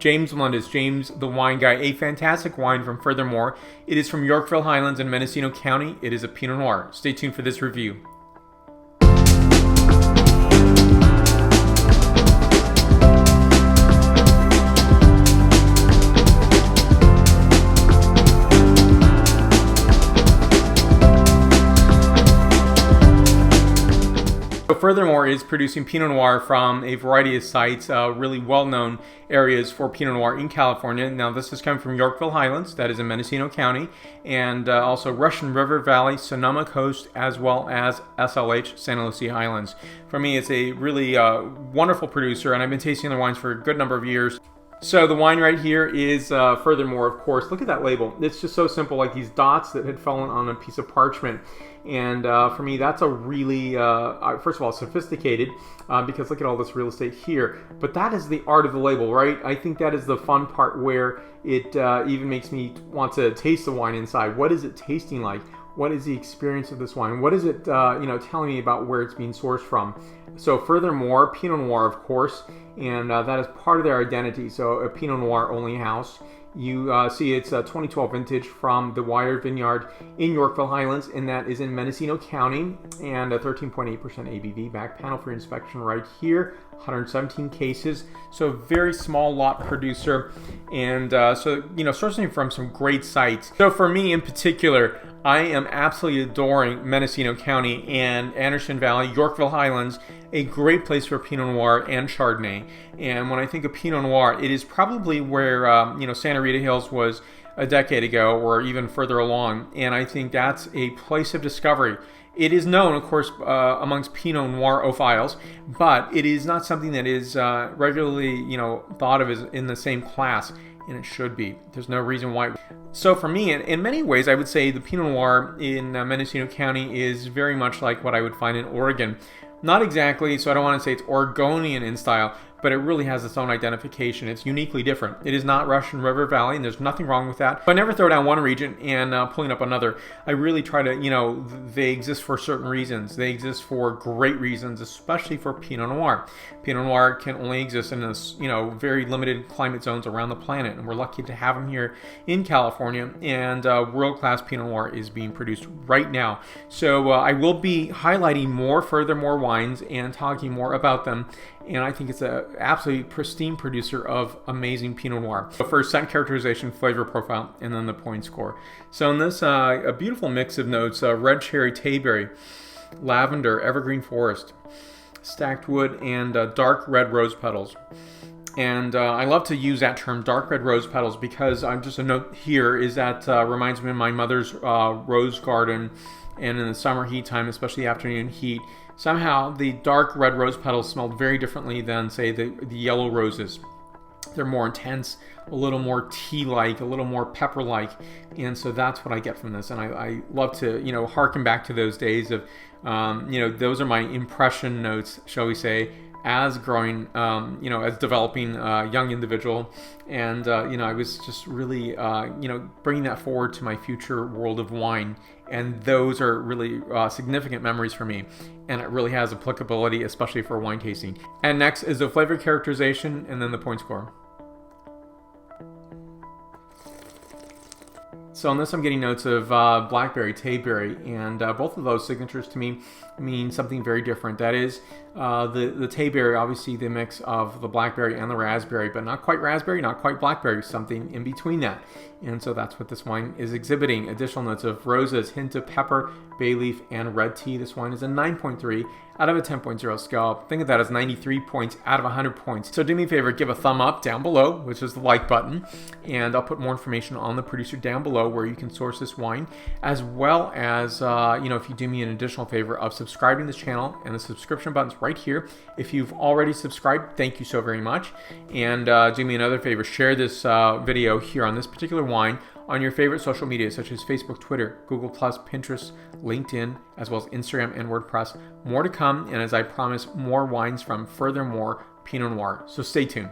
James Melendez, James the Wine Guy, a fantastic wine from Furthermore. It is from Yorkville, Highlands in Mendocino County. It is a Pinot Noir. Stay tuned for this review. Furthermore is producing Pinot Noir from a variety of sites, really well-known areas for Pinot Noir in California. Now this is coming from Yorkville Highlands, that is in Mendocino County, and also Russian River Valley, Sonoma Coast, as well as SLH, Santa Lucia Highlands. For me, it's a really wonderful producer, and I've been tasting their wines for a good number of years. So the wine right here is Furthermore, of course. Look at that label. It's just so simple, like these dots that had fallen on a piece of parchment. And for me, that's a really, first of all, sophisticated, because look at all this real estate here. But that is the art of the label, right? I think that is the fun part where it even makes me want to taste the wine inside. What is it tasting like? What is the experience of this wine? What is it telling me about where it's being sourced from? So Furthermore, Pinot Noir, of course, and that is part of their identity. So a Pinot Noir only house. You see it's a 2012 vintage from the Weir Vineyard in Yorkville Highlands, and that is in Mendocino County, and a 13.8% ABV. Back panel for inspection right here, 117 cases. So very small lot producer, and sourcing from some great sites. So for me in particular, I am absolutely adoring Mendocino County and Anderson Valley, Yorkville Highlands, a great place for Pinot Noir and Chardonnay. And when I think of Pinot Noir, it is probably where Santa Rita Hills was a decade ago, or even further along. And I think that's a place of discovery. It is known, of course, amongst Pinot Noirophiles, but it is not something that is regularly, thought of as in the same class. And it should be. There's no reason why. So for me, in many ways, I would say the Pinot Noir in Mendocino County is very much like what I would find in Oregon. Not exactly, so I don't want to say it's Oregonian in style, but it really has its own identification. It's uniquely different. It is not Russian River Valley, and there's nothing wrong with that. But I never throw down one region and pulling up another. I really try to, they exist for certain reasons. They exist for great reasons, especially for Pinot Noir. Pinot Noir can only exist in this, very limited climate zones around the planet, and we're lucky to have them here in California. And world-class Pinot Noir is being produced right now. So I will be highlighting more Furthermore wines and talking more about them. And I think it's an absolutely pristine producer of amazing Pinot Noir. So first, scent characterization, flavor profile, and then the point score. So in this, a beautiful mix of notes, red cherry, tayberry, lavender, evergreen forest, stacked wood, and dark red rose petals. And I love to use that term, dark red rose petals, because just a note here is that reminds me of my mother's rose garden. And in the summer heat time, especially afternoon heat, somehow the dark red rose petals smelled very differently than, say, the yellow roses. They're more intense, a little more tea-like, a little more pepper-like, and so that's what I get from this. And I love to, harken back to those days of, those are my impression notes, shall we say, as growing, as developing a young individual. And, I was just really, bringing that forward to my future world of wine. And those are really significant memories for me. And it really has applicability, especially for wine tasting. And next is the flavor characterization and then the point score. So on this, I'm getting notes of blackberry, tayberry, and both of those signatures to me mean something very different. That is, the tayberry, obviously the mix of the blackberry and the raspberry, but not quite raspberry, not quite blackberry, something in between that. And so that's what this wine is exhibiting. Additional notes of roses, hint of pepper, bay leaf, and red tea. This wine is a 9.3 out of a 10.0 scale. Think of that as 93 points out of 100 points. So do me a favor, give a thumb up down below, which is the like button, and I'll put more information on the producer down below where you can source this wine, as well as, if you do me an additional favor of subscribing to this channel, and the subscription button's right here. If you've already subscribed, thank you so very much. And do me another favor, share this video here on this particular wine on your favorite social media, such as Facebook, Twitter, Google+, Pinterest, LinkedIn, as well as Instagram and WordPress. More to come, and as I promised, more wines from Furthermore Pinot Noir. So stay tuned.